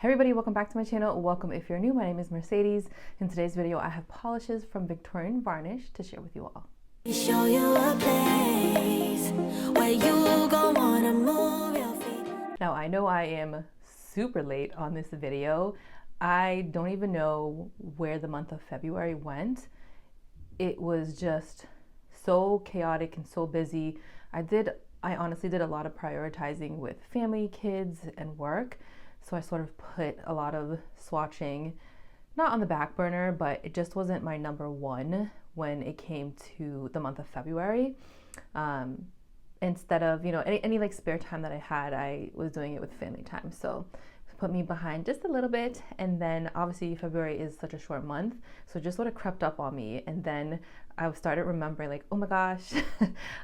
Hey everybody, welcome back to my channel. Welcome if you're new. My name is Mercedes. In today's video, I have polishes from Victorian Varnish to share with you all. Show you a place where you gon' wanna move your feet. Now, I know I am super late on this video. I don't even know where the month of February went. It was just so chaotic and so busy. I honestly did a lot of prioritizing with family, kids, and work. So I sort of put a lot of swatching, not on the back burner, but it just wasn't my number one when it came to the month of February. Instead of, any like spare time that I had, I was doing it with family time. So it put me behind just a little bit. And then obviously February is such a short month. So it just sort of crept up on me. And then I started remembering like, oh my gosh,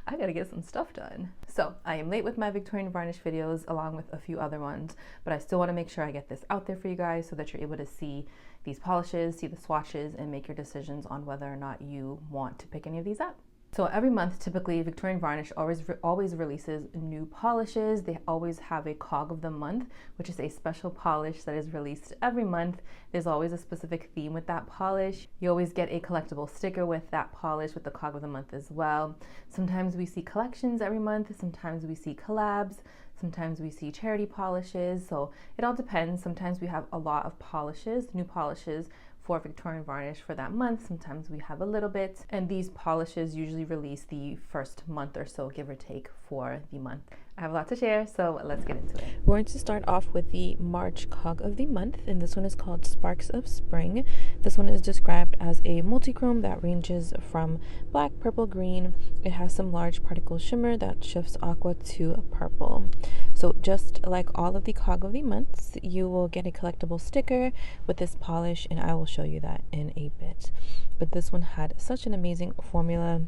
I gotta get some stuff done. So I am late with my Victorian Varnish videos along with a few other ones, but I still wanna make sure I get this out there for you guys so that you're able to see these polishes, see the swatches, and make your decisions on whether or not you want to pick any of these up. So every month, typically, Victorian Varnish always releases new polishes. They always have a cog of the month, which is a special polish that is released every month. There's always a specific theme with that polish. You always get a collectible sticker with that polish with the cog of the month as well. Sometimes we see collections every month. Sometimes we see collabs. Sometimes we see charity polishes. So it all depends. Sometimes we have a lot of polishes, new polishes, for Victorian Varnish for that month. Sometimes we have a little bit, and these polishes usually release the first month or so, give or take, for the month. I have a lot to share, so let's get into it. We're going to start off with the March cog of the month, and this one is called Sparks of Spring. This one is described as a multi-chrome that ranges from black, purple, green. It has some large particle shimmer that shifts aqua to purple. So just like all of the cog of the months, you will get a collectible sticker with this polish, and I will show you that in a bit. But this one had such an amazing formula.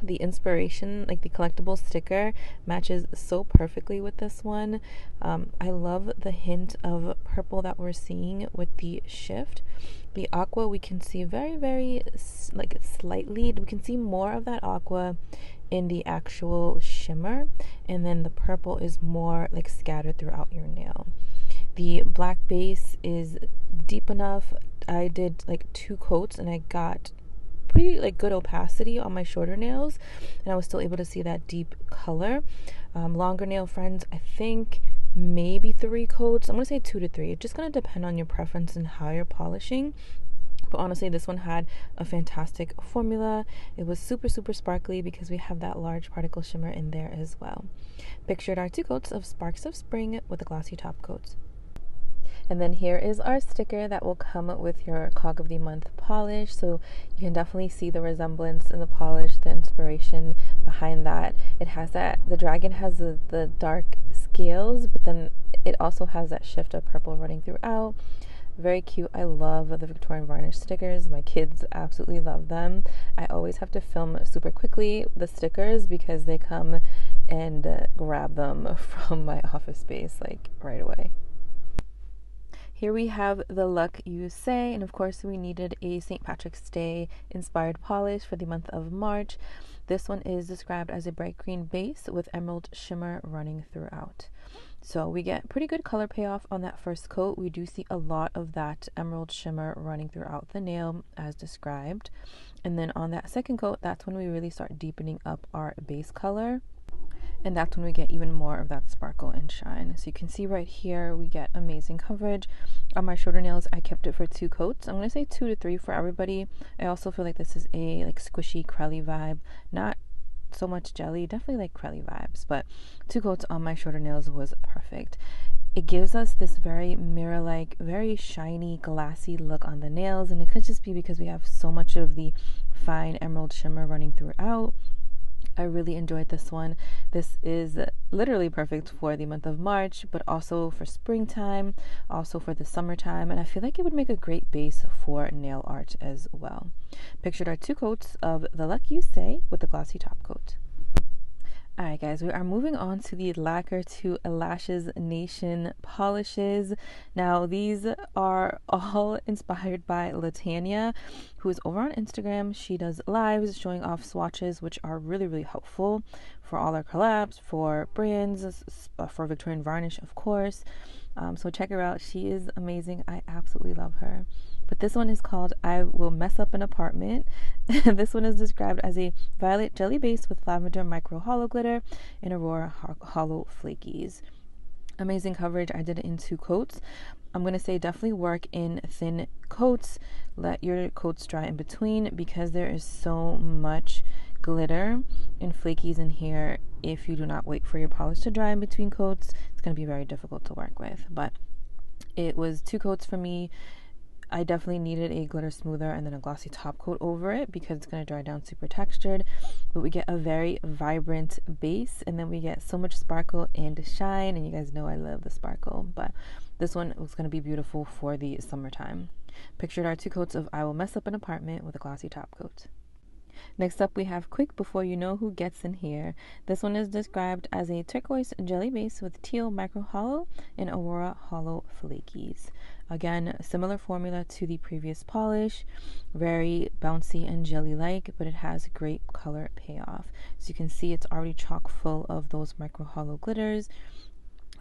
The inspiration, like the collectible sticker, matches so perfectly with this one. I love the hint of purple that we're seeing with the shift. The aqua we can see very like slightly, we can see more of that aqua in the actual shimmer, and then the purple is more like scattered throughout your nail. The black base is deep enough. I did like 2 coats and I got pretty like good opacity on my shorter nails, and I was still able to see that deep color. Longer nail friends, I think maybe 3 coats. I'm gonna say 2 to 3. It's just gonna depend on your preference and how you're polishing. But honestly, this one had a fantastic formula. It was super sparkly because we have that large particle shimmer in there as well. Pictured are 2 coats of Sparks of Spring with a glossy top coat. And then here is our sticker that will come with your cog of the month polish. So you can definitely see the resemblance in the polish, the inspiration behind that. It has that, the dragon has the dark scales, but then it also has that shift of purple running throughout. Very cute. I love the Victorian Varnish stickers. My kids absolutely love them. I always have to film super quickly the stickers because they come and grab them from my office space like right away. Here we have the Luck You Say, and of course we needed a St. Patrick's Day inspired polish for the month of March. This one is described as a bright green base with emerald shimmer running throughout. So we get pretty good color payoff on that first coat. We do see a lot of that emerald shimmer running throughout the nail as described. And then on that second coat, that's when we really start deepening up our base color. And that's when we get even more of that sparkle and shine. So you can see right here, we get amazing coverage. On my shorter nails, I kept it for 2 coats. I'm going to say 2 to 3 for everybody. I also feel like this is a like squishy, crelly vibe. Not so much jelly, definitely like crelly vibes. But 2 coats on my shorter nails was perfect. It gives us this very mirror-like, very shiny, glassy look on the nails. And it could just be because we have so much of the fine emerald shimmer running throughout. I really enjoyed this one. This is literally perfect for the month of March, but also for springtime, also for the summertime, and I feel like it would make a great base for nail art as well. Pictured are 2 coats of the Luck You Say with the glossy top coat. Alright guys, we are moving on to the L2L Lashes Nation polishes. Now these are all inspired by Latanya, who is over on Instagram. She does lives showing off swatches, which are really helpful for all our collabs, for brands, for Victorian Varnish of course. So check her out. She is amazing. I absolutely love her. But this one is called I Will Mess Up an Apartment. This one is described as a violet jelly base with lavender micro hollow glitter and Aurora hollow flakies. Amazing coverage. I did it in 2 coats. I'm going to say definitely work in thin coats. Let your coats dry in between because there is so much glitter and flakies in here. If you do not wait for your polish to dry in between coats, it's going to be very difficult to work with. But it was 2 coats for me. I definitely needed a glitter smoother and then a glossy top coat over it because it's going to dry down super textured. But we get a very vibrant base and then we get so much sparkle and shine. And you guys know I love the sparkle. But this one was going to be beautiful for the summertime. Pictured our 2 coats of I Will Mess Up an Apartment with a glossy top coat. Next up, we have Quick Before You Know Who Gets in Here. This one is described as a turquoise jelly base with teal micro hollow and Aurora hollow flakies. Again, similar formula to the previous polish, very bouncy and jelly-like, but it has great color payoff. So you can see it's already chock full of those micro hollow glitters.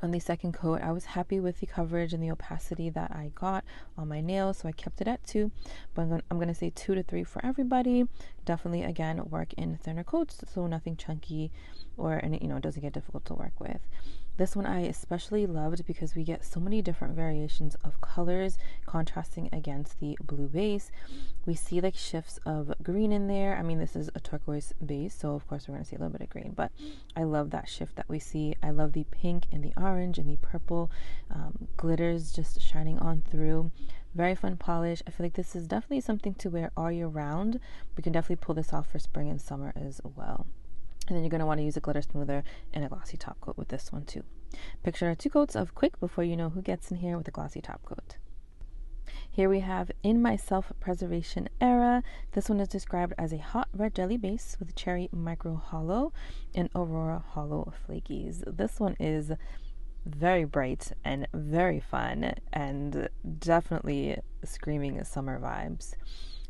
On the second coat, I was happy with the coverage and the opacity that I got on my nails, so I kept it at 2. But I'm going to say 2 to 3 for everybody. Definitely, again, work in thinner coats, so nothing chunky or any, it doesn't get difficult to work with. This one I especially loved because we get so many different variations of colors contrasting against the blue base. We see like shifts of green in there. I mean, this is a turquoise base, so of course we're going to see a little bit of green, but I love that shift that we see. I love the pink and the orange and the purple glitters just shining on through. Very fun polish. I feel like this is definitely something to wear all year round. We can definitely pull this off for spring and summer as well. And then you're going to want to use a glitter smoother and a glossy top coat with this one too. Picture our 2 coats of Quick Before You Know Who Gets in Here with a glossy top coat. Here we have In My Self-Preservation Era. This one is described as a hot red jelly base with cherry micro hollow and Aurora hollow flakies. This one is very bright and very fun and definitely screaming summer vibes.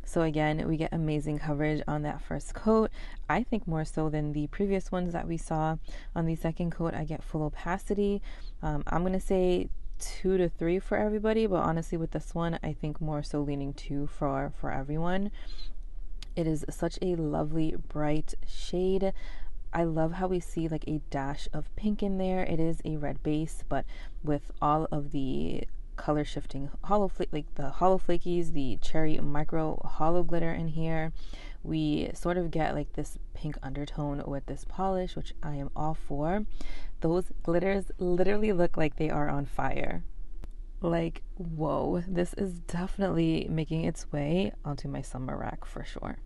So again, we get amazing coverage on that first coat. I think more so than the previous ones that we saw. On the second coat, I get full opacity. I'm going to say 2 to 3 for everybody, but honestly with this one, I think more so leaning 2 for everyone. It is such a lovely, bright shade. I love how we see like a dash of pink in there. It is a red base, but with all of the color shifting like the hollow flakies, the cherry micro hollow glitter in here, we sort of get like this pink undertone with this polish, which I am all for. Those glitters literally look like they are on fire. Like, whoa, this is definitely making its way onto my summer rack for sure.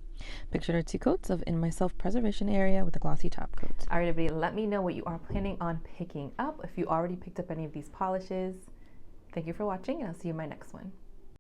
Pictured are 2 coats of In My Self-Preservation Area with a glossy top coat. All right, everybody, let me know what you are planning on picking up if you already picked up any of these polishes. Thank you for watching, and I'll see you in my next one.